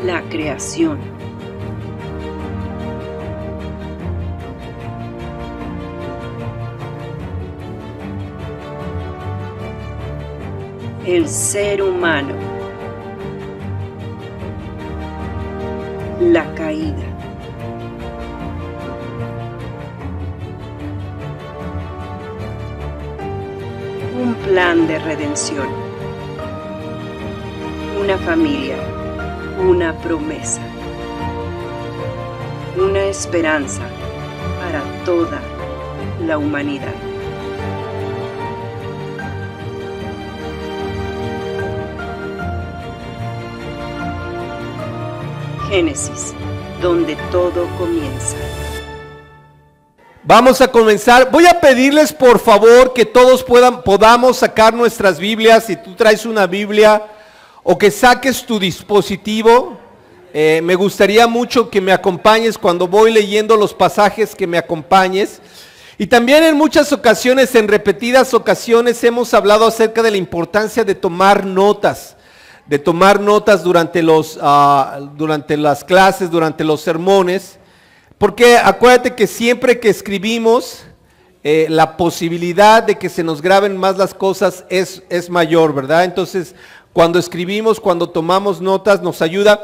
la creación. El ser humano. La caída. Un plan de redención. Una familia. Una promesa. Una esperanza para toda la humanidad. Génesis, donde todo comienza. Vamos a comenzar. Voy a pedirles por favor que todos podamos sacar nuestras Biblias. Si tú traes una Biblia o que saques tu dispositivo, me gustaría mucho que me acompañes cuando voy leyendo los pasajes, que me acompañes. Y también en muchas ocasiones, en repetidas ocasiones, hemos hablado acerca de la importancia de tomar notas. Durante las clases, durante los sermones, porque acuérdate que siempre que escribimos, la posibilidad de que se nos graben más las cosas es mayor, ¿verdad? Entonces, cuando escribimos, cuando tomamos notas, nos ayuda.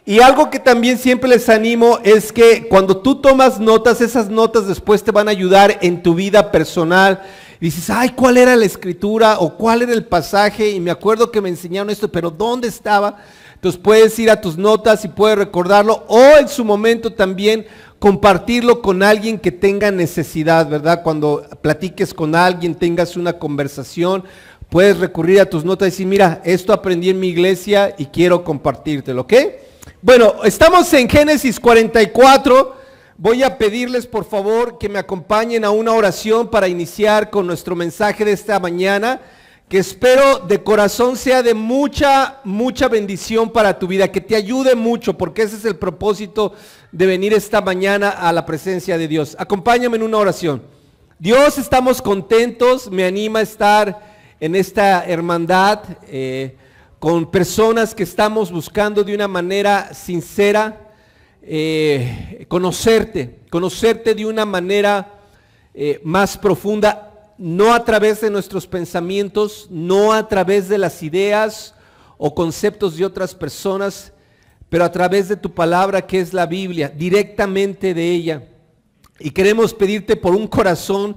Y algo que también siempre les animo es que cuando tú tomas notas, esas notas después te van a ayudar en tu vida personal. Y dices, ay, ¿cuál era la escritura? O ¿cuál era el pasaje? Y me acuerdo que me enseñaron esto, pero ¿dónde estaba? Entonces puedes ir a tus notas y puedes recordarlo, o en su momento también compartirlo con alguien que tenga necesidad, ¿verdad? Cuando platiques con alguien, tengas una conversación, puedes recurrir a tus notas y decir, mira, esto aprendí en mi iglesia y quiero compartírtelo, ¿ok? Bueno, estamos en Génesis 44. Voy a pedirles por favor que me acompañen a una oración para iniciar con nuestro mensaje de esta mañana, que espero de corazón sea de mucha bendición para tu vida, que te ayude mucho, porque ese es el propósito de venir esta mañana a la presencia de Dios. Acompáñame en una oración. Dios, estamos contentos, me anima a estar en esta hermandad con personas que estamos buscando de una manera sincera conocerte de una manera más profunda, no a través de nuestros pensamientos, no a través de las ideas o conceptos de otras personas, pero a través de tu palabra, que es la Biblia, directamente de ella. Y queremos pedirte por un corazón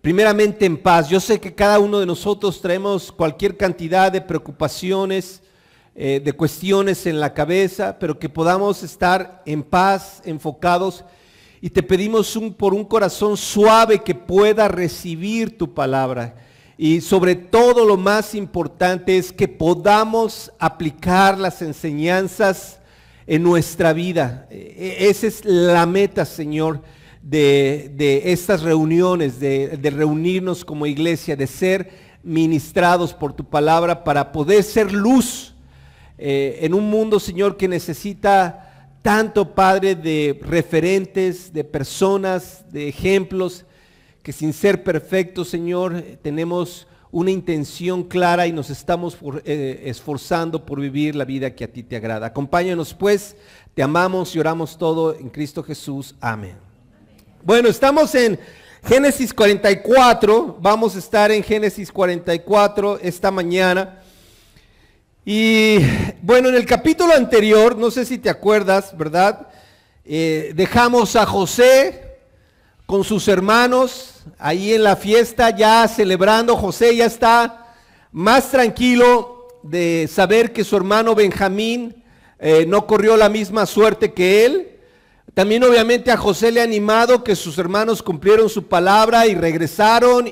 primeramente en paz. Yo sé que cada uno de nosotros traemos cualquier cantidad de preocupaciones, de cuestiones en la cabeza, pero que podamos estar en paz, enfocados, y te pedimos por un corazón suave que pueda recibir tu palabra, y sobre todo lo más importante es que podamos aplicar las enseñanzas en nuestra vida. Esa es la meta, Señor, de estas reuniones, de reunirnos como iglesia, de ser ministrados por tu palabra para poder ser luz en un mundo, Señor, que necesita tanto, Padre, de referentes, de personas, de ejemplos, que sin ser perfectos, Señor, tenemos una intención clara y nos estamos esforzando por vivir la vida que a ti te agrada. Acompáñanos pues, te amamos y oramos todo en Cristo Jesús. Amén. Bueno, estamos en Génesis 44, vamos a estar en Génesis 44 esta mañana. Y bueno, en el capítulo anterior, no sé si te acuerdas, ¿verdad? Dejamos a José con sus hermanos ahí en la fiesta, ya celebrando. José ya está más tranquilo de saber que su hermano Benjamín no corrió la misma suerte que él. También obviamente a José le ha animado que sus hermanos cumplieron su palabra y regresaron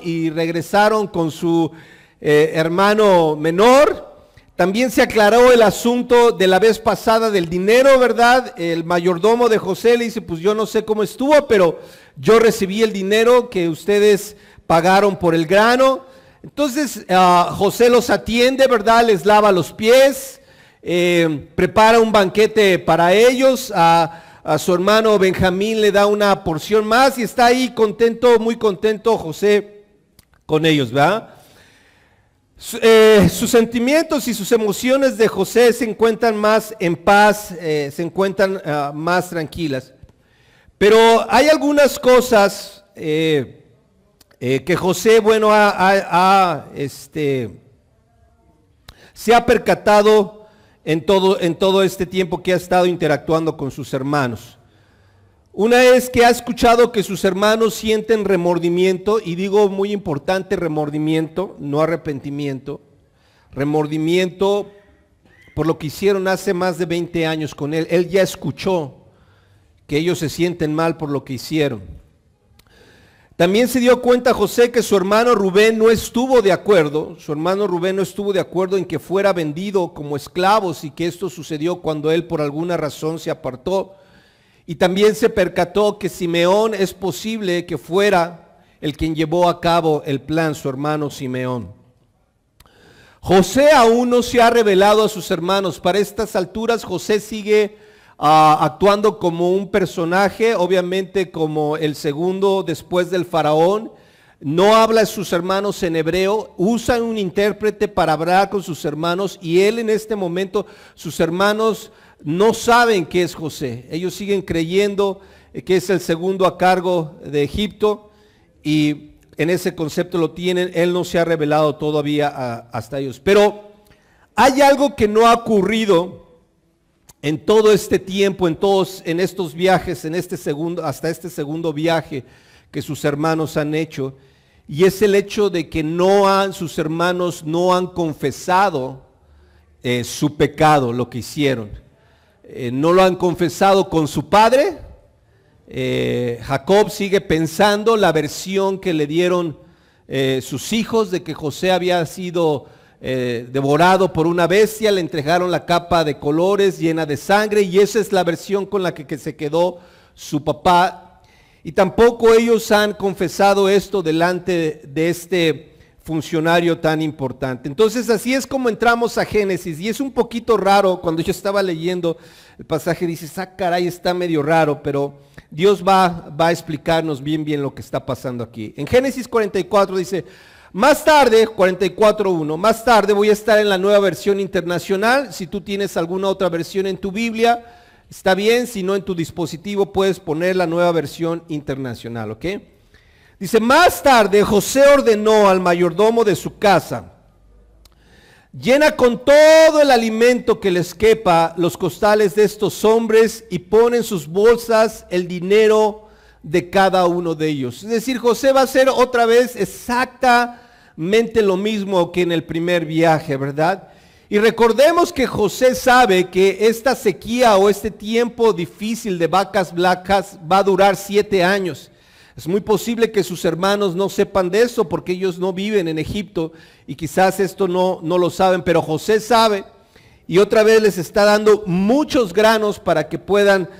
con su hermano menor. También se aclaró el asunto de la vez pasada del dinero, ¿verdad? El mayordomo de José le dice, pues yo no sé cómo estuvo, pero yo recibí el dinero que ustedes pagaron por el grano. Entonces José los atiende, ¿verdad? Les lava los pies, prepara un banquete para ellos, a su hermano Benjamín le da una porción más y está ahí contento, muy contento José con ellos, ¿verdad? Sus sentimientos y sus emociones de José se encuentran más en paz, se encuentran más tranquilas. Pero hay algunas cosas que José, bueno, se ha percatado en todo este tiempo que ha estado interactuando con sus hermanos. Una es que ha escuchado que sus hermanos sienten remordimiento, y digo muy importante, remordimiento, no arrepentimiento. Remordimiento por lo que hicieron hace más de 20 años con él. Él ya escuchó que ellos se sienten mal por lo que hicieron. También se dio cuenta José que su hermano Rubén no estuvo de acuerdo. Su hermano Rubén no estuvo de acuerdo en que fuera vendido como esclavos, y que esto sucedió cuando él por alguna razón se apartó. Y también se percató que Simeón es posible que fuera el quien llevó a cabo el plan, su hermano Simeón. José aún no se ha revelado a sus hermanos. Para estas alturas José sigue actuando como un personaje, obviamente como el segundo después del faraón. No habla a sus hermanos en hebreo, usa un intérprete para hablar con sus hermanos, y él en este momento, sus hermanos no saben qué es José. Ellos siguen creyendo que es el segundo a cargo de Egipto, y en ese concepto lo tienen. Él no se ha revelado todavía hasta ellos. Pero hay algo que no ha ocurrido en todo este tiempo, en estos viajes, hasta este segundo viaje que sus hermanos han hecho, y es el hecho de que sus hermanos no han confesado su pecado, lo que hicieron. No lo han confesado con su padre. Jacob sigue pensando la versión que le dieron sus hijos de que José había sido devorado por una bestia. Le entregaron la capa de colores llena de sangre, y esa es la versión con la que se quedó su papá. Y tampoco ellos han confesado esto delante de este funcionario tan importante. Entonces así es como entramos a Génesis, y es un poquito raro. Cuando yo estaba leyendo el pasaje dices, caray, está medio raro, pero Dios va a explicarnos bien lo que está pasando aquí. En Génesis 44 dice, más tarde, 44:1, más tarde voy a estar en la Nueva Versión Internacional. Si tú tienes alguna otra versión en tu Biblia, está bien. Si no, en tu dispositivo puedes poner la Nueva Versión Internacional, ¿ok? Dice, más tarde José ordenó al mayordomo de su casa, llena con todo el alimento que les quepa los costales de estos hombres, y pone en sus bolsas el dinero de cada uno de ellos. Es decir, José va a hacer otra vez exactamente lo mismo que en el primer viaje, ¿verdad? Y recordemos que José sabe que esta sequía o este tiempo difícil de vacas flacas va a durar 7 años. Es muy posible que sus hermanos no sepan de eso porque ellos no viven en Egipto y quizás esto no lo saben, pero José sabe, y otra vez les está dando muchos granos para que puedan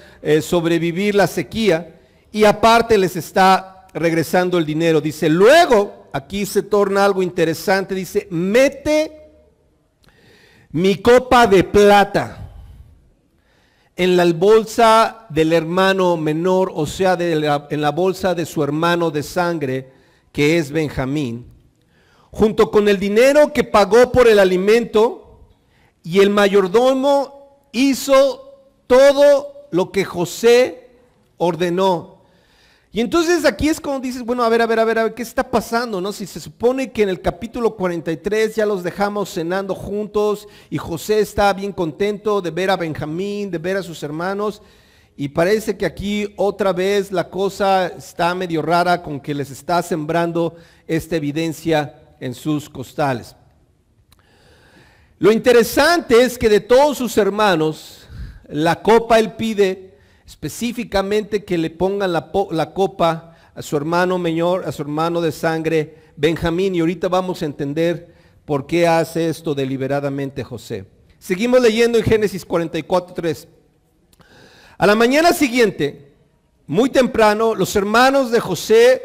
sobrevivir la sequía, y aparte les está regresando el dinero. Dice, luego, aquí se torna algo interesante, dice, mete mi copa de plata en la bolsa del hermano menor, o sea, en la bolsa de su hermano de sangre, que es Benjamín, junto con el dinero que pagó por el alimento. Y el mayordomo hizo todo lo que José ordenó. Y entonces aquí es cuando dices, bueno, a ver, ¿qué está pasando? ¿No? Si se supone que en el capítulo 43 ya los dejamos cenando juntos, y José está bien contento de ver a Benjamín, de ver a sus hermanos, y parece que aquí otra vez la cosa está medio rara, con que les está sembrando esta evidencia en sus costales. Lo interesante es que de todos sus hermanos, la copa él pide específicamente que le pongan la copa a su hermano menor, a su hermano de sangre, Benjamín, y ahorita vamos a entender por qué hace esto deliberadamente José. Seguimos leyendo en Génesis 44:3. A la mañana siguiente, muy temprano, los hermanos de José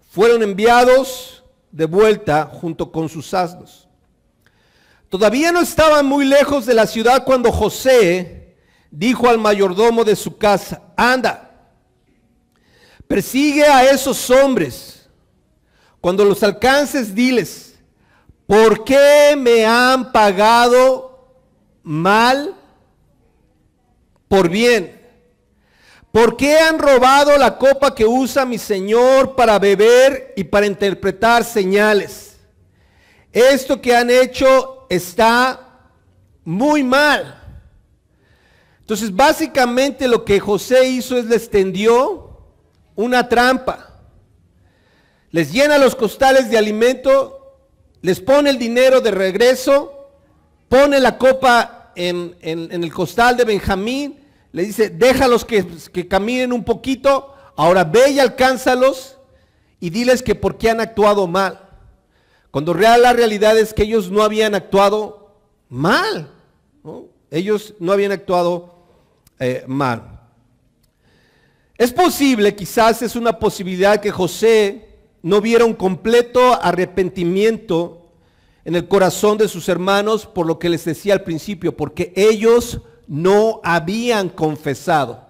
fueron enviados de vuelta junto con sus asnos. Todavía no estaban muy lejos de la ciudad cuando José dijo al mayordomo de su casa, anda, persigue a esos hombres. Cuando los alcances, diles, ¿por qué me han pagado mal por bien? ¿Por qué han robado la copa que usa mi Señor para beber y para interpretar señales? Esto que han hecho está muy mal. Entonces, básicamente lo que José hizo es les tendió una trampa. Les llena los costales de alimento, les pone el dinero de regreso, pone la copa en el costal de Benjamín, le dice, déjalos que caminen un poquito, ahora ve y alcánzalos y diles que por qué han actuado mal. Cuando la realidad es que ellos no habían actuado mal, ¿no? Ellos no habían actuado mal. Es posible, quizás es una posibilidad que José no viera un completo arrepentimiento en el corazón de sus hermanos por lo que les decía al principio, porque ellos no habían confesado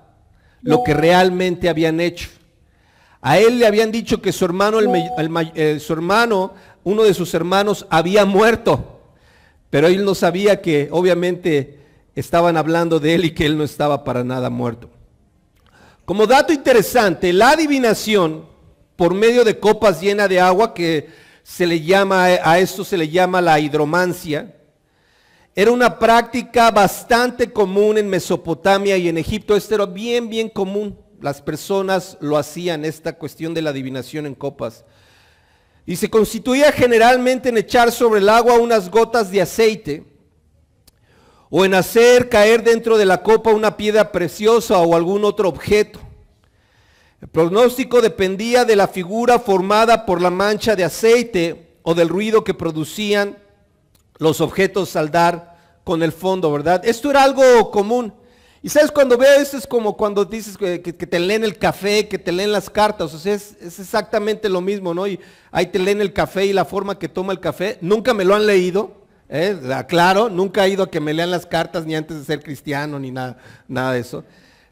lo que realmente habían hecho. A él le habían dicho que su hermano, uno de sus hermanos había muerto, pero él no sabía que obviamente estaban hablando de él y que él no estaba para nada muerto. Como dato interesante, la adivinación por medio de copas llenas de agua, que se le llama, a esto se le llama la hidromancia, era una práctica bastante común en Mesopotamia y en Egipto. Esto era bien común. Las personas lo hacían, esta cuestión de la adivinación en copas. Y se constituía generalmente en echar sobre el agua unas gotas de aceite o en hacer caer dentro de la copa una piedra preciosa o algún otro objeto. El pronóstico dependía de la figura formada por la mancha de aceite o del ruido que producían los objetos al dar con el fondo, ¿verdad? Esto era algo común. Y sabes, cuando veo esto es como cuando dices que te leen el café, que te leen las cartas, o sea, es exactamente lo mismo, ¿no? Y ahí te leen el café y la forma que toma el café. Nunca me lo han leído, claro, nunca he ido a que me lean las cartas ni antes de ser cristiano ni nada de eso.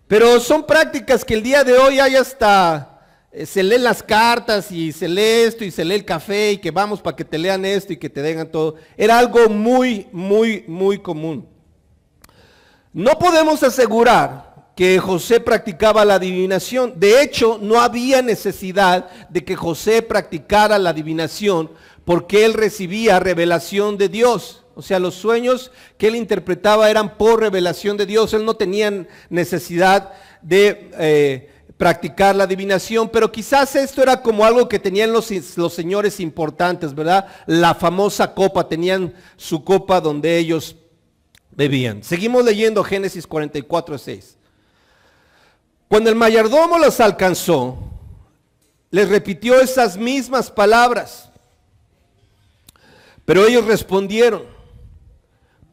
Pero son prácticas que el día de hoy hay hasta... se leen las cartas y se lee esto y se lee el café y que vamos para que te lean esto y que te digan todo. Era algo muy común. No podemos asegurar que José practicaba la adivinación. De hecho, no había necesidad de que José practicara la adivinación porque él recibía revelación de Dios. O sea, los sueños que él interpretaba eran por revelación de Dios. Él no tenía necesidad de... practicar la adivinación, pero quizás esto era como algo que tenían los señores importantes, ¿verdad? La famosa copa, tenían su copa donde ellos bebían. Seguimos leyendo Génesis 44:6. Cuando el mayordomo los alcanzó, les repitió esas mismas palabras, pero ellos respondieron,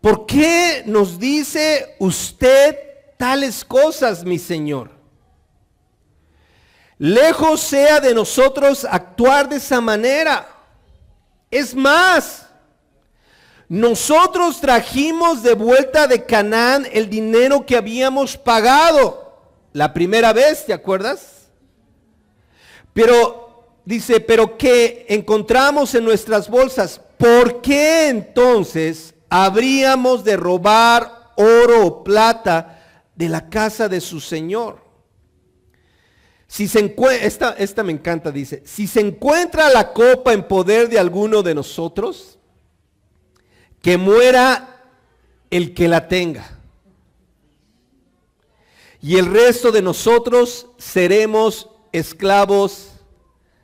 ¿por qué nos dice usted tales cosas, mi señor? Lejos sea de nosotros actuar de esa manera. Es más, nosotros trajimos de vuelta de Canaán el dinero que habíamos pagado la primera vez, ¿te acuerdas? Pero dice, pero que encontramos en nuestras bolsas, ¿por qué entonces habríamos de robar oro o plata de la casa de su señor? Si se encuentra, esta me encanta, dice, si se encuentra la copa en poder de alguno de nosotros, que muera el que la tenga. Y el resto de nosotros seremos esclavos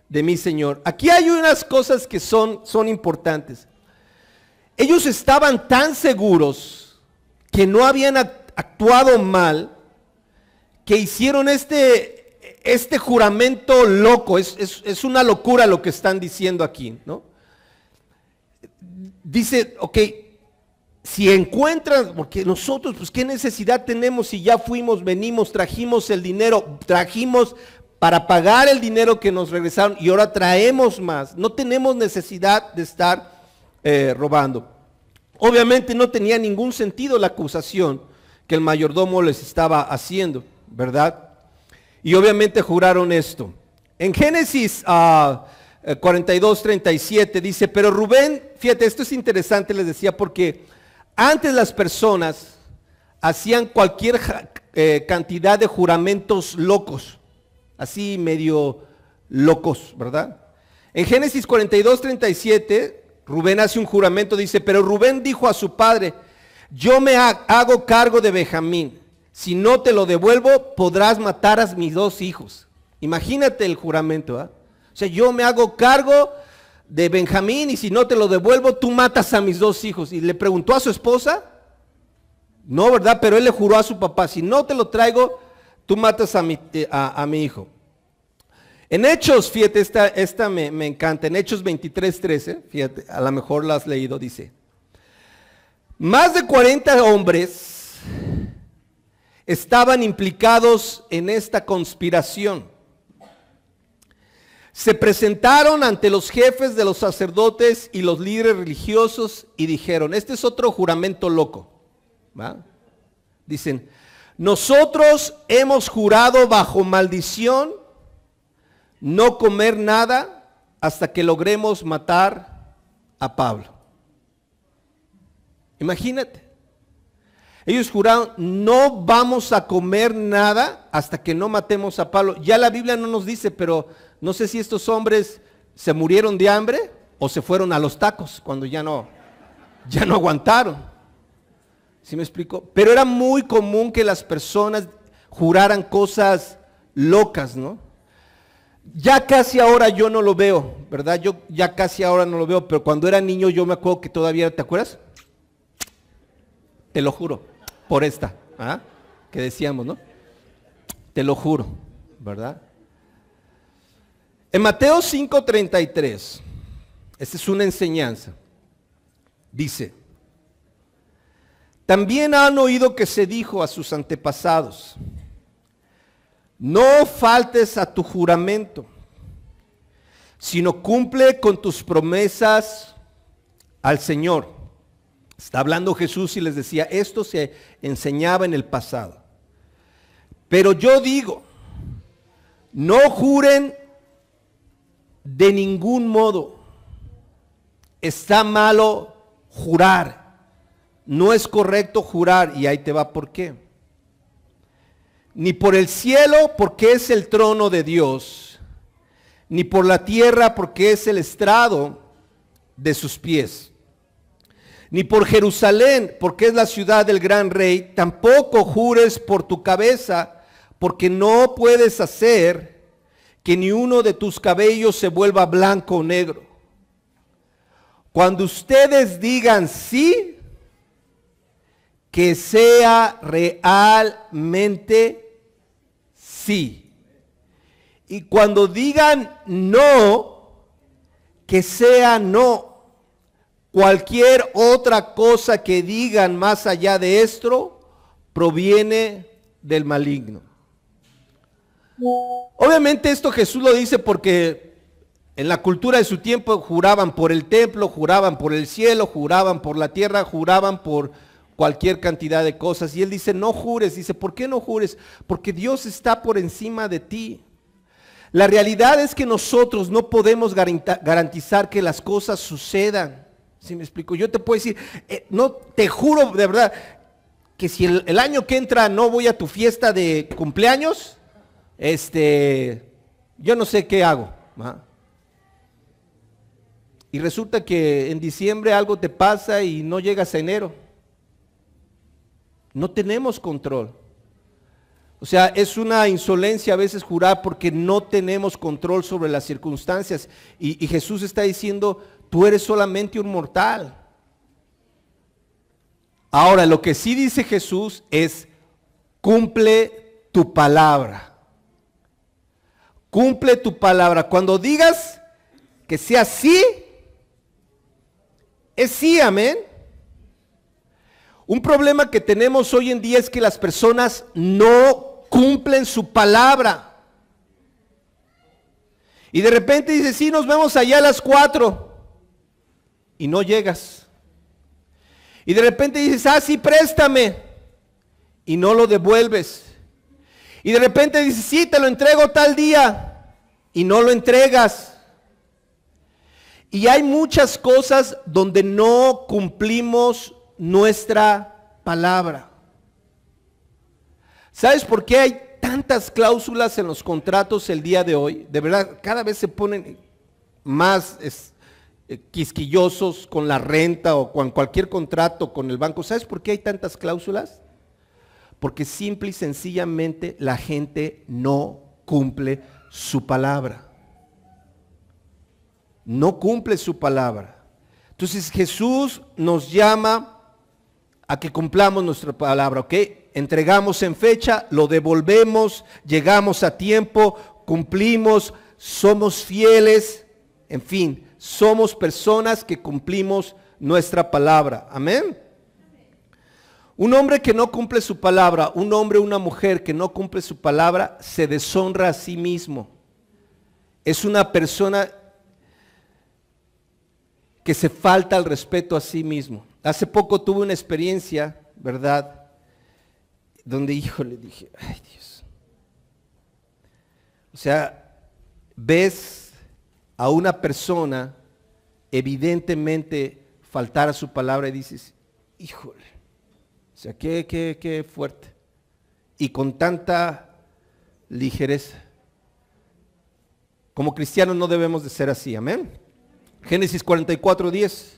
de mi Señor. Aquí hay unas cosas que son importantes. Ellos estaban tan seguros que no habían actuado mal, que hicieron este juramento loco. Es una locura lo que están diciendo aquí, ¿no? Dice, ok, si encuentran, porque nosotros, pues qué necesidad tenemos si ya fuimos, venimos, trajimos el dinero, trajimos para pagar el dinero que nos regresaron y ahora traemos más. No tenemos necesidad de estar robando. Obviamente no tenía ningún sentido la acusación que el mayordomo les estaba haciendo, ¿verdad? Y obviamente juraron esto. En Génesis 42:37 dice, pero Rubén, fíjate, esto es interesante, les decía, porque antes las personas hacían cualquier cantidad de juramentos locos, así medio locos, ¿verdad? En Génesis 42:37, Rubén hace un juramento, dice, pero Rubén dijo a su padre, yo me hago cargo de Benjamín, si no te lo devuelvo, podrás matar a mis 2 hijos. Imagínate el juramento, ¿eh? O sea, yo me hago cargo de Benjamín y si no te lo devuelvo, tú matas a mis 2 hijos. Y le preguntó a su esposa, no, ¿verdad? Pero él le juró a su papá, si no te lo traigo, tú matas a mi hijo. En Hechos, fíjate, esta me encanta, en Hechos 23:13, fíjate, a lo mejor la has leído, dice, más de 40 hombres estaban implicados en esta conspiración. Se presentaron ante los jefes de los sacerdotes y los líderes religiosos y dijeron, este es otro juramento loco, ¿va? Dicen, nosotros hemos jurado bajo maldición no comer nada hasta que logremos matar a Pablo. Imagínate. Ellos juraron, no vamos a comer nada hasta que no matemos a Pablo. Ya la Biblia no nos dice, pero no sé si estos hombres se murieron de hambre o se fueron a los tacos cuando ya no aguantaron. ¿Sí me explico? Pero era muy común que las personas juraran cosas locas, ¿no? Ya casi ahora yo no lo veo, ¿verdad? Yo ya casi ahora no lo veo, pero cuando era niño yo me acuerdo que todavía, ¿te acuerdas? Te lo juro, por esta, ¿ah? Que decíamos, ¿no? Te lo juro, ¿verdad? En Mateo 5:33, esta es una enseñanza, dice, también han oído que se dijo a sus antepasados, no faltes a tu juramento, sino cumple con tus promesas al Señor. Está hablando Jesús y les decía, esto se enseñaba en el pasado. Pero yo digo, no juren de ningún modo. Está malo jurar. No es correcto jurar y ahí te va por qué. Ni por el cielo, porque es el trono de Dios, ni por la tierra, porque es el estrado de sus pies, ni por Jerusalén, porque es la ciudad del gran rey, tampoco jures por tu cabeza, porque no puedes hacer que ni uno de tus cabellos se vuelva blanco o negro. Cuando ustedes digan sí, que sea realmente sí. Y cuando digan no, que sea no. Cualquier otra cosa que digan más allá de esto, proviene del maligno. Obviamente esto Jesús lo dice porque en la cultura de su tiempo juraban por el templo, juraban por el cielo, juraban por la tierra, juraban por cualquier cantidad de cosas. Y él dice, no jures. Dice, ¿por qué no jures? Porque Dios está por encima de ti. La realidad es que nosotros no podemos garantizar que las cosas sucedan. ¿Sí me explico? Yo te puedo decir, no, te juro de verdad, que si el año que entra no voy a tu fiesta de cumpleaños, yo no sé qué hago, ¿va? Y resulta que en diciembre algo te pasa y no llegas a enero. No tenemos control. O sea, es una insolencia a veces jurar porque no tenemos control sobre las circunstancias. Y Jesús está diciendo, tú eres solamente un mortal. Ahora, lo que sí dice Jesús es, cumple tu palabra. Cumple tu palabra. Cuando digas que sea sí, es sí, amén. Un problema que tenemos hoy en día es que las personas no cumplen su palabra. Y de repente dice, sí, nos vemos allá a las 4. Y no llegas. Y de repente dices, ah, sí, préstame. Y no lo devuelves. Y de repente dices, sí, te lo entrego tal día. Y no lo entregas. Y hay muchas cosas donde no cumplimos nuestra palabra. ¿Sabes por qué hay tantas cláusulas en los contratos el día de hoy? De verdad, cada vez se ponen más quisquillosos con la renta o con cualquier contrato con el banco. ¿Sabes por qué hay tantas cláusulas? Porque simple y sencillamente la gente no cumple su palabra. No cumple su palabra. Entonces Jesús nos llama a que cumplamos nuestra palabra, ¿ok? Entregamos en fecha, lo devolvemos, llegamos a tiempo, cumplimos, somos fieles, en fin, somos personas que cumplimos nuestra palabra. Amén. Un hombre que no cumple su palabra, un hombre o una mujer que no cumple su palabra, se deshonra a sí mismo. Es una persona que se falta el respeto a sí mismo. Hace poco tuve una experiencia, ¿verdad? Donde, híjole, dije, ay Dios. O sea, ves a una persona evidentemente faltar a su palabra y dices, híjole, o sea, qué fuerte. Y con tanta ligereza. Como cristianos no debemos de ser así, amén. Génesis 44:10.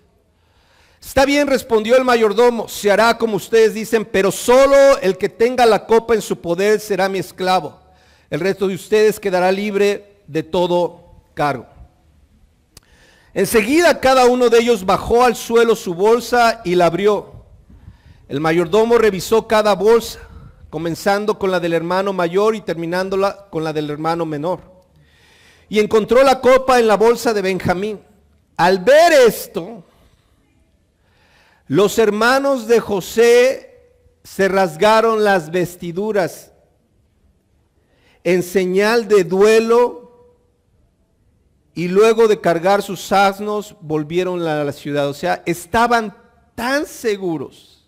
Está bien, respondió el mayordomo, se hará como ustedes dicen, pero solo el que tenga la copa en su poder será mi esclavo. El resto de ustedes quedará libre de todo cargo. Enseguida cada uno de ellos bajó al suelo su bolsa y la abrió. El mayordomo revisó cada bolsa, comenzando con la del hermano mayor y terminándola con la del hermano menor. Y encontró la copa en la bolsa de Benjamín. Al ver esto, los hermanos de José se rasgaron las vestiduras en señal de duelo y luego de cargar sus asnos volvieron a la ciudad. O sea, estaban tan seguros,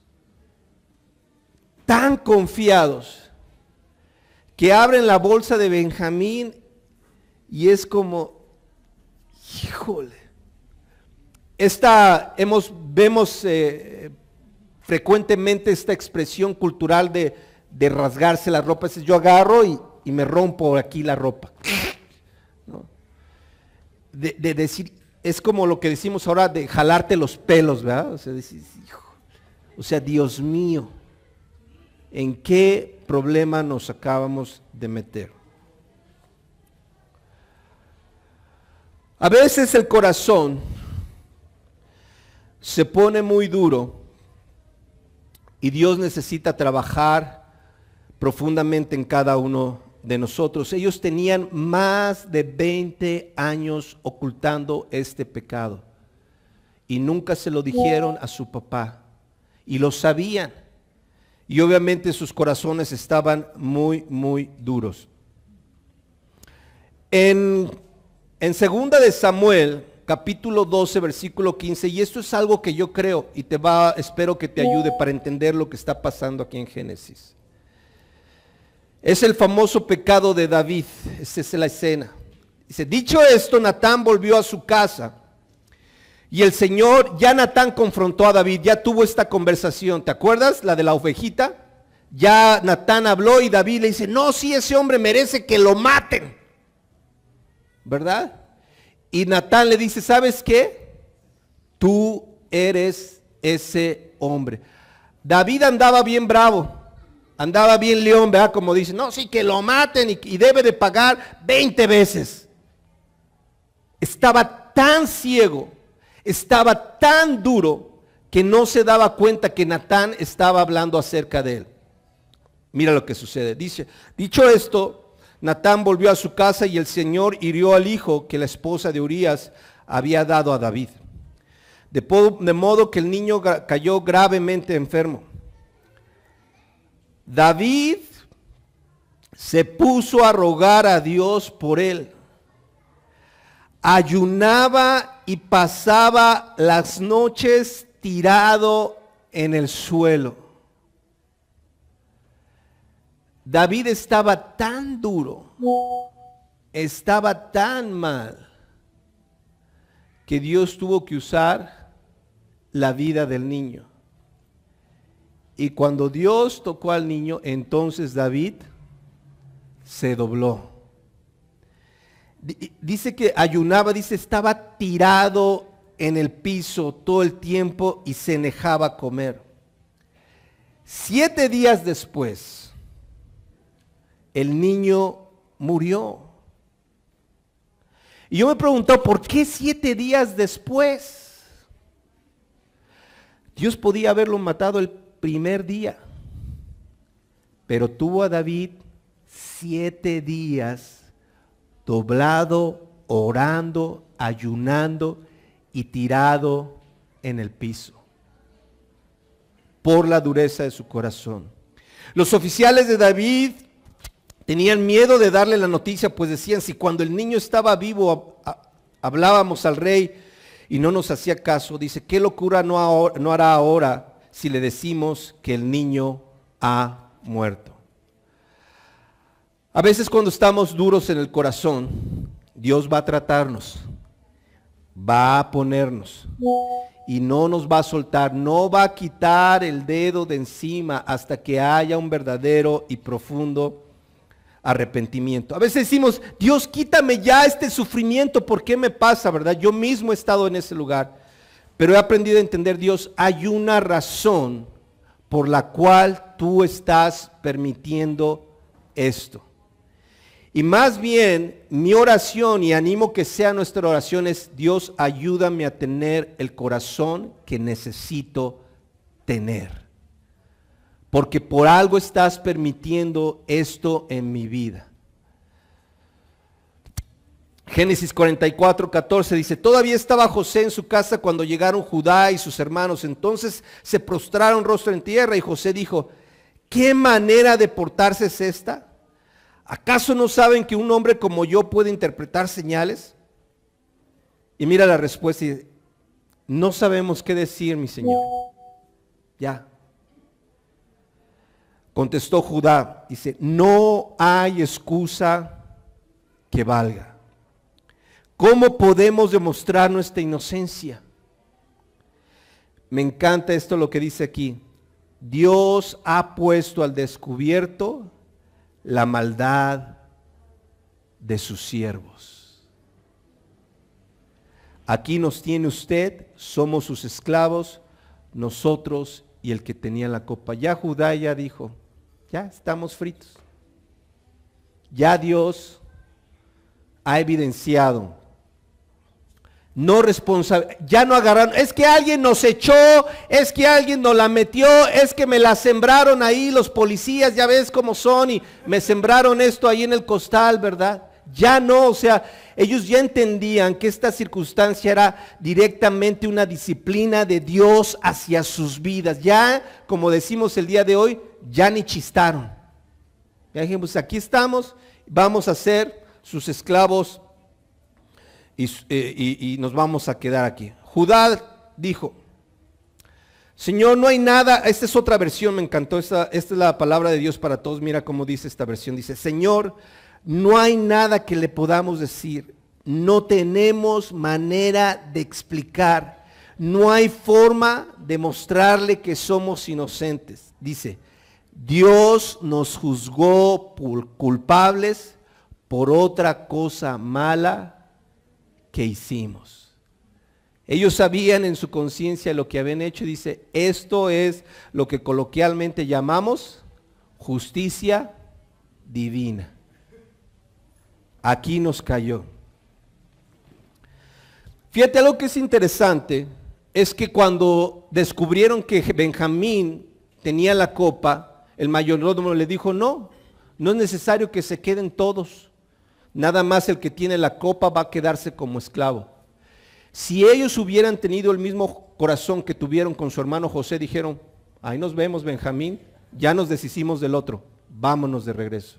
tan confiados, que abren la bolsa de Benjamín y es como, híjole. Vemos frecuentemente esta expresión cultural de rasgarse la ropa. Yo agarro y me rompo aquí la ropa. ¿No? De decir, es como lo que decimos ahora de jalarte los pelos, ¿verdad? O sea, decir, hijo, o sea, Dios mío, ¿en qué problema nos acabamos de meter? A veces el corazón se pone muy duro y Dios necesita trabajar profundamente en cada uno de nosotros. Ellos tenían más de 20 años ocultando este pecado y nunca se lo dijeron a su papá y lo sabían y obviamente sus corazones estaban muy, muy duros. En segunda de Samuel, capítulo 12, versículo 15, y esto es algo que yo creo y espero que te ayude para entender lo que está pasando aquí en Génesis. Es el famoso pecado de David, esa es la escena. Dice, dicho esto, Natán volvió a su casa y el Señor, ya Natán confrontó a David, ya tuvo esta conversación, ¿te acuerdas? La de la ovejita. Ya Natán habló y David le dice, no, sí, ese hombre merece que lo maten, ¿verdad? Y Natán le dice, ¿sabes qué? Tú eres ese hombre. David andaba bien bravo, andaba bien león, ¿verdad? Como dice, no, sí, que lo maten y debe de pagar 20 veces. Estaba tan ciego, estaba tan duro, que no se daba cuenta que Natán estaba hablando acerca de él. Mira lo que sucede. Dice, dicho esto, Natán volvió a su casa y el Señor hirió al hijo que la esposa de Urías había dado a David. De modo que el niño cayó gravemente enfermo. David se puso a rogar a Dios por él. Ayunaba y pasaba las noches tirado en el suelo. David estaba tan duro, estaba tan mal, que Dios tuvo que usar la vida del niño. Y cuando Dios tocó al niño, entonces David se dobló. Dice que ayunaba, dice, estaba tirado en el piso todo el tiempo y se negaba a comer. 7 días después, el niño murió. Y yo me he preguntado, ¿por qué 7 días después? Dios podía haberlo matado el primer día, pero tuvo a David 7 días doblado, orando, ayunando y tirado en el piso por la dureza de su corazón. Los oficiales de David tenían miedo de darle la noticia, pues decían, si cuando el niño estaba vivo hablábamos al rey y no nos hacía caso, dice, ¿qué locura no hará ahora si le decimos que el niño ha muerto? A veces cuando estamos duros en el corazón, Dios va a tratarnos, va a ponernos y no nos va a soltar, no va a quitar el dedo de encima hasta que haya un verdadero y profundo arrepentimiento. A veces decimos, Dios, quítame ya este sufrimiento, ¿por qué me pasa, verdad? Yo mismo he estado en ese lugar, pero he aprendido a entender, Dios, hay una razón por la cual tú estás permitiendo esto. Y más bien, mi oración, y animo que sea nuestra oración, es, Dios, ayúdame a tener el corazón que necesito tener. Porque por algo estás permitiendo esto en mi vida. Génesis 44:14 dice, todavía estaba José en su casa cuando llegaron Judá y sus hermanos. Entonces se prostraron rostro en tierra y José dijo, ¿qué manera de portarse es esta? ¿Acaso no saben que un hombre como yo puede interpretar señales? Y mira la respuesta, y dice, no sabemos qué decir, mi señor. Ya. Contestó Judá, dice, no hay excusa que valga. ¿Cómo podemos demostrar nuestra inocencia? Me encanta esto lo que dice aquí. Dios ha puesto al descubierto la maldad de sus siervos. Aquí nos tiene usted, somos sus esclavos, nosotros y el que tenía la copa. Ya Judá ya dijo, ya estamos fritos. Ya Dios ha evidenciado. No responsable, ya no agarraron, es que alguien nos echó, es que alguien nos la metió, es que me la sembraron ahí los policías, ya ves cómo son y me sembraron esto ahí en el costal, ¿verdad? Ya no, o sea, ellos ya entendían que esta circunstancia era directamente una disciplina de Dios hacia sus vidas. Ya, como decimos el día de hoy, ya ni chistaron. Ya dijimos, aquí estamos, vamos a ser sus esclavos y nos vamos a quedar aquí. Judá dijo, Señor, no hay nada, esta es otra versión, me encantó, esta es la palabra de Dios para todos, mira cómo dice esta versión, dice, Señor, no hay nada que le podamos decir, no tenemos manera de explicar, no hay forma de mostrarle que somos inocentes. Dice, Dios nos juzgó culpables por otra cosa mala que hicimos. Ellos sabían en su conciencia lo que habían hecho y dice, esto es lo que coloquialmente llamamos justicia divina. Aquí nos cayó. Fíjate, algo que es interesante es que cuando descubrieron que Benjamín tenía la copa, el mayordomo le dijo, no es necesario que se queden todos, nada más el que tiene la copa va a quedarse como esclavo. Si ellos hubieran tenido el mismo corazón que tuvieron con su hermano José, dijeron, ahí nos vemos Benjamín, ya nos deshicimos del otro, vámonos de regreso.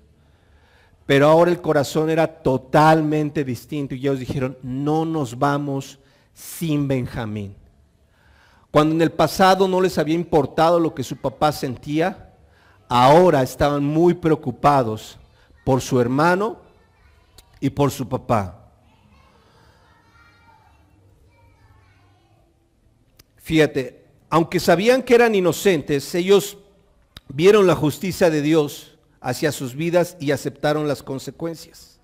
Pero ahora el corazón era totalmente distinto y ellos dijeron, no nos vamos sin Benjamín. Cuando en el pasado no les había importado lo que su papá sentía, ahora estaban muy preocupados por su hermano y por su papá. Fíjate, aunque sabían que eran inocentes, ellos vieron la justicia de Dios hacia sus vidas y aceptaron las consecuencias.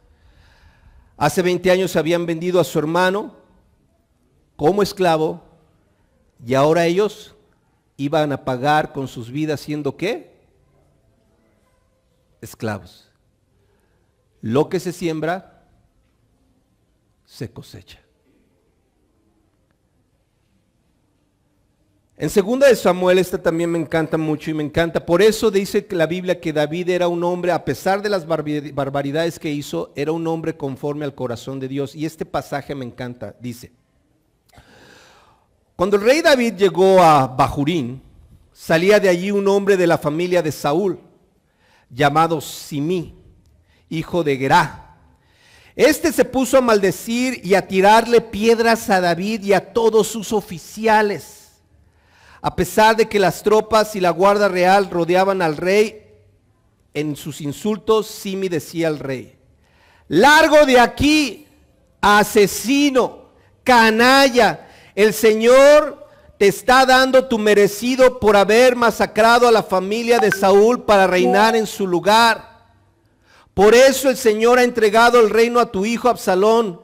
Hace 20 años habían vendido a su hermano como esclavo y ahora ellos iban a pagar con sus vidas siendo ¿qué? Esclavos. Lo que se siembra, se cosecha. En 2 de Samuel, esta también me encanta mucho y me encanta. Por eso dice que la Biblia que David era un hombre, a pesar de las barbaridades que hizo, era un hombre conforme al corazón de Dios. Y este pasaje me encanta, dice: cuando el rey David llegó a Bahurín, salía de allí un hombre de la familia de Saúl, llamado Simí, hijo de Gerá. Este se puso a maldecir y a tirarle piedras a David y a todos sus oficiales. A pesar de que las tropas y la guardia real rodeaban al rey, en sus insultos Simí decía al rey: largo de aquí, asesino, canalla, el Señor te está dando tu merecido por haber masacrado a la familia de Saúl para reinar en su lugar. Por eso el Señor ha entregado el reino a tu hijo Absalón.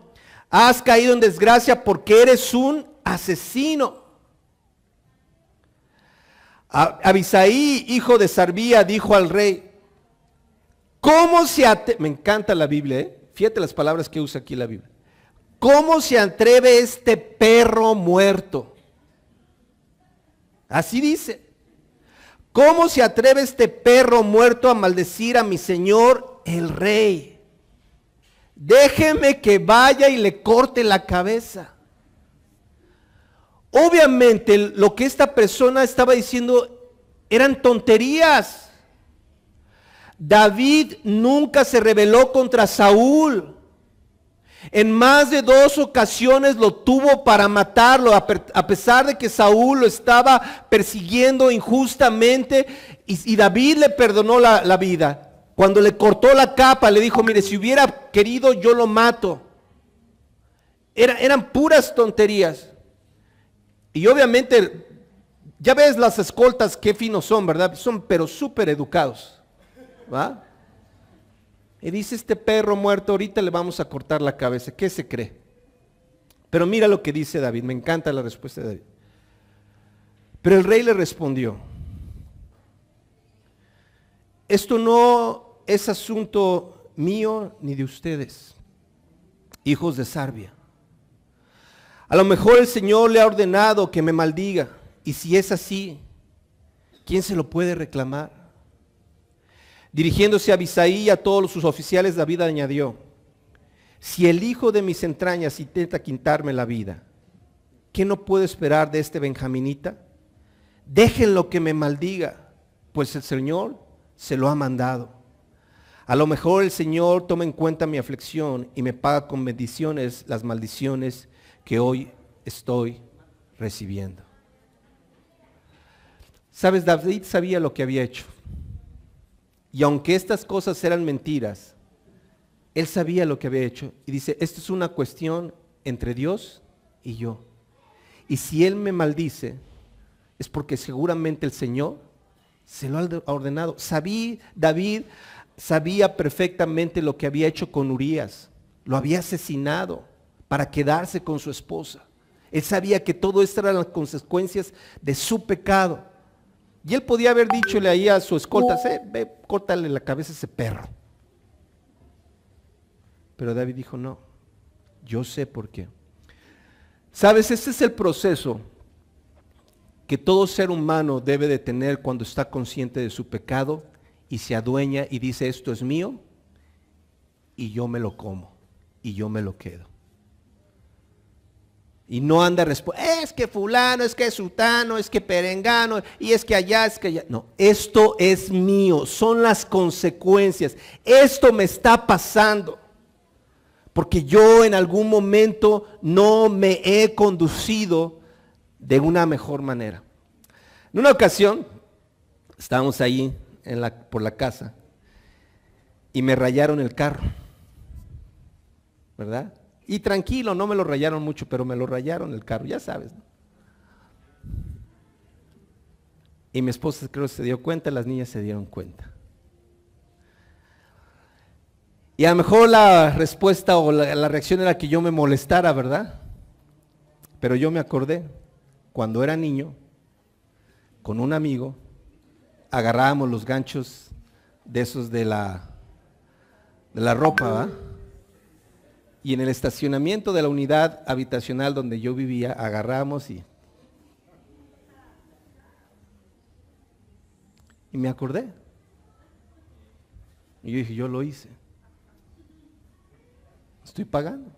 Has caído en desgracia porque eres un asesino. Abisaí, hijo de Sarbía, dijo al rey: ¿cómo se atreve? Me encanta la Biblia, fíjate las palabras que usa aquí la Biblia. ¿Cómo se atreve este perro muerto? Así dice. ¿Cómo se atreve este perro muerto a maldecir a mi señor el rey? Déjeme que vaya y le corte la cabeza. Obviamente lo que esta persona estaba diciendo eran tonterías. David nunca se rebeló contra Saúl. En más de 2 ocasiones lo tuvo para matarlo, a pesar de que Saúl lo estaba persiguiendo injustamente, y David le perdonó la vida. Cuando le cortó la capa, le dijo: mire, si hubiera querido yo lo mato. Eran puras tonterías. Y obviamente, ya ves las escoltas qué finos son, ¿verdad? Son pero súper educados, ¿va? Y dice: este perro muerto, ahorita le vamos a cortar la cabeza. ¿Qué se cree? Pero mira lo que dice David, me encanta la respuesta de David. Pero el rey le respondió: esto no es asunto mío ni de ustedes, hijos de Sarbia. A lo mejor el Señor le ha ordenado que me maldiga, y si es así, ¿quién se lo puede reclamar? Dirigiéndose a Abisaí y a todos sus oficiales, David añadió: si el hijo de mis entrañas intenta quitarme la vida, ¿qué no puedo esperar de este benjaminita? Déjenlo que me maldiga, pues el Señor se lo ha mandado. A lo mejor el Señor toma en cuenta mi aflicción y me paga con bendiciones las maldiciones que hoy estoy recibiendo. Sabes, David sabía lo que había hecho. Y aunque estas cosas eran mentiras, él sabía lo que había hecho. Y dice: esto es una cuestión entre Dios y yo. Y si él me maldice, es porque seguramente el Señor se lo ha ordenado. David sabía perfectamente lo que había hecho con Urías. Lo había asesinado para quedarse con su esposa. Él sabía que todo esto eran las consecuencias de su pecado. Y él podía haber dichole ahí a su escolta: ve, córtale la cabeza a ese perro. Pero David dijo: no, yo sé por qué. Sabes, ese es el proceso que todo ser humano debe de tener cuando está consciente de su pecado y se adueña y dice: esto es mío y yo me lo como y yo me lo quedo. Y no anda es que fulano, es que sutano, es que perengano, y es que allá, es que allá. No, esto es mío, son las consecuencias. Esto me está pasando porque yo en algún momento no me he conducido de una mejor manera. En una ocasión, estábamos ahí por la casa y me rayaron el carro, ¿verdad? Y tranquilo, no me lo rayaron mucho, pero me lo rayaron el carro, ya sabes, ¿no? Y mi esposa creo que se dio cuenta, las niñas se dieron cuenta. Y a lo mejor la respuesta o la reacción era que yo me molestara, ¿verdad? Pero yo me acordé, cuando era niño, con un amigo, agarrábamos los ganchos de esos de la ropa, ¿verdad? Y en el estacionamiento de la unidad habitacional donde yo vivía, agarramos y me acordé. Y yo dije, yo lo hice. Estoy pagando.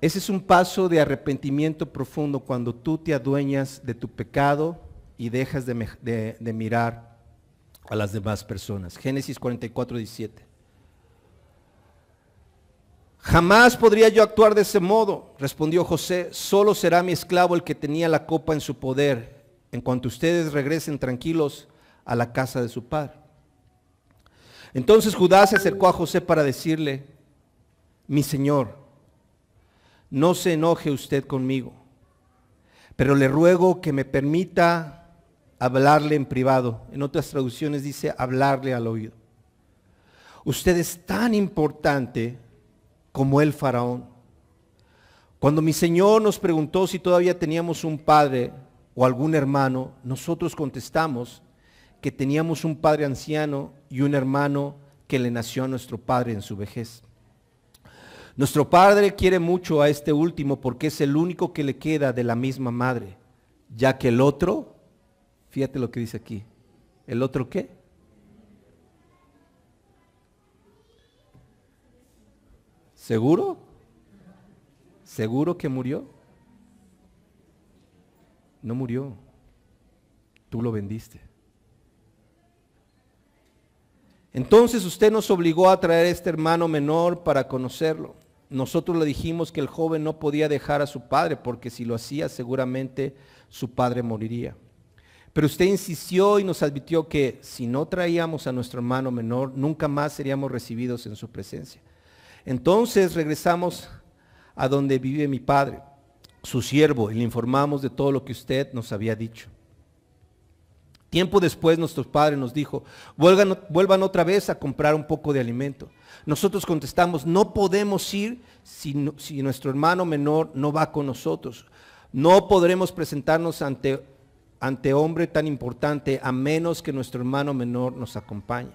Ese es un paso de arrepentimiento profundo cuando tú te adueñas de tu pecado y dejas de mirar a las demás personas. Génesis 44:17. Jamás podría yo actuar de ese modo, respondió José, solo será mi esclavo el que tenía la copa en su poder, en cuanto ustedes regresen tranquilos a la casa de su padre. Entonces Judá se acercó a José para decirle, mi señor, no se enoje usted conmigo, pero le ruego que me permita hablarle en privado. En otras traducciones dice hablarle al oído. Usted es tan importante como el faraón. Cuando mi señor nos preguntó si todavía teníamos un padre o algún hermano, nosotros contestamos que teníamos un padre anciano y un hermano que le nació a nuestro padre en su vejez. Nuestro padre quiere mucho a este último porque es el único que le queda de la misma madre, ya que el otro, fíjate lo que dice aquí, ¿el otro qué? ¿Seguro? ¿Seguro que murió? No murió, tú lo vendiste. Entonces usted nos obligó a traer a este hermano menor para conocerlo. Nosotros le dijimos que el joven no podía dejar a su padre porque si lo hacía seguramente su padre moriría. Pero usted insistió y nos advirtió que si no traíamos a nuestro hermano menor, nunca más seríamos recibidos en su presencia. Entonces regresamos a donde vive mi padre, su siervo, y le informamos de todo lo que usted nos había dicho. Tiempo después nuestro padre nos dijo, vuelvan otra vez a comprar un poco de alimento. Nosotros contestamos, no podemos ir si nuestro hermano menor no va con nosotros. No podremos presentarnos ante hombre tan importante a menos que nuestro hermano menor nos acompañe.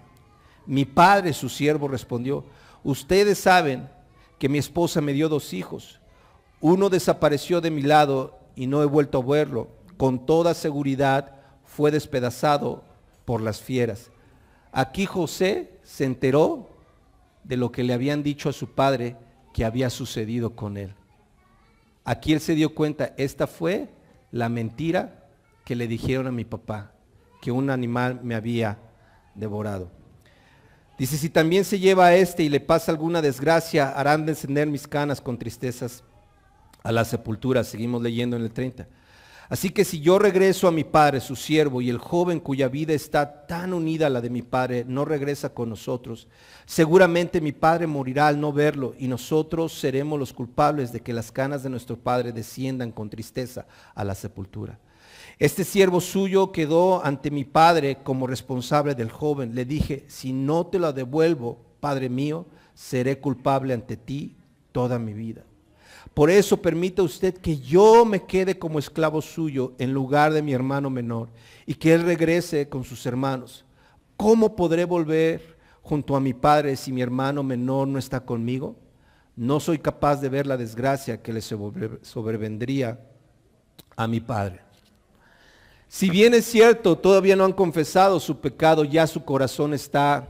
Mi padre, su siervo, respondió, ustedes saben que mi esposa me dio 2 hijos. Uno desapareció de mi lado y no he vuelto a verlo. Con toda seguridad fue despedazado por las fieras. Aquí José se enteró de lo que le habían dicho a su padre que había sucedido con él. Aquí él se dio cuenta, esta fue la mentira que le dijeron a mi papá, que un animal me había devorado. Dice, si también se lleva a este y le pasa alguna desgracia, harán descender mis canas con tristezas a la sepultura. Seguimos leyendo en el 30. Así que si yo regreso a mi padre, su siervo, y el joven cuya vida está tan unida a la de mi padre no regresa con nosotros, seguramente mi padre morirá al no verlo y nosotros seremos los culpables de que las canas de nuestro padre desciendan con tristeza a la sepultura. Este siervo suyo quedó ante mi padre como responsable del joven. Le dije, si no te lo devuelvo, padre mío, seré culpable ante ti toda mi vida. Por eso permita usted que yo me quede como esclavo suyo en lugar de mi hermano menor y que él regrese con sus hermanos. ¿Cómo podré volver junto a mi padre si mi hermano menor no está conmigo? No soy capaz de ver la desgracia que le sobrevendría a mi padre. Si bien es cierto, todavía no han confesado su pecado, ya su corazón está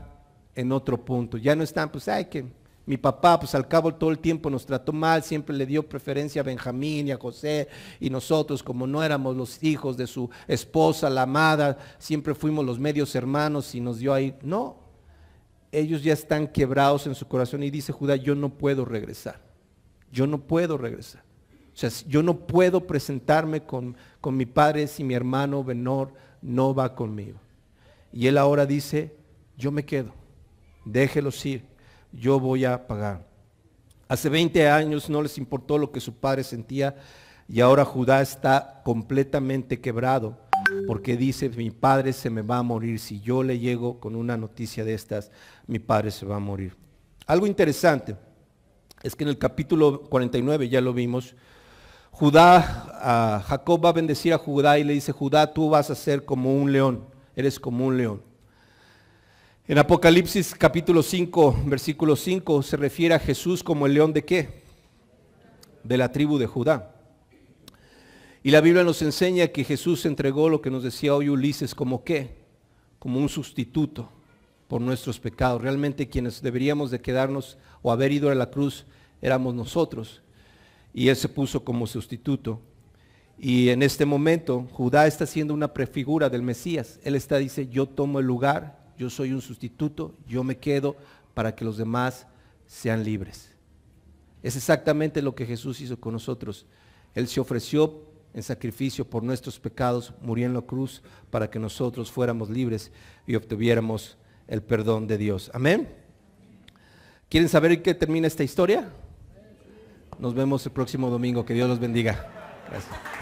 en otro punto. Ya no están, pues, que mi papá, pues al cabo todo el tiempo nos trató mal, siempre le dio preferencia a Benjamín y a José, y nosotros, como no éramos los hijos de su esposa, la amada, siempre fuimos los medios hermanos y nos dio ahí. No, ellos ya están quebrados en su corazón y dice Judá, yo no puedo regresar. Yo no puedo regresar. O sea, yo no puedo presentarme con mi padre si mi hermano menor no va conmigo. Y él ahora dice, yo me quedo, déjelos ir, yo voy a pagar. Hace 20 años no les importó lo que su padre sentía, Y ahora Judá está completamente quebrado, porque dice, mi padre se me va a morir. Si yo le llego con una noticia de estas, mi padre se va a morir. Algo interesante es que en el capítulo 49, ya lo vimos, Jacob va a bendecir a Judá y le dice, Judá, tú vas a ser como un león, eres como un león. En Apocalipsis capítulo 5, versículo 5, se refiere a Jesús como el león de ¿qué? De la tribu de Judá. Y la Biblia nos enseña que Jesús entregó lo que nos decía hoy Ulises, como ¿qué? Como un sustituto por nuestros pecados. Realmente quienes deberíamos de quedarnos o haber ido a la cruz éramos nosotros. Y Él se puso como sustituto. Y en este momento Judá está siendo una prefigura del Mesías. Él dice, yo tomo el lugar, yo soy un sustituto, yo me quedo para que los demás sean libres. Es exactamente lo que Jesús hizo con nosotros. Él se ofreció en sacrificio por nuestros pecados, murió en la cruz para que nosotros fuéramos libres y obtuviéramos el perdón de Dios. Amén. ¿Quieren saber en qué termina esta historia? Nos vemos el próximo domingo. Que Dios los bendiga. Gracias.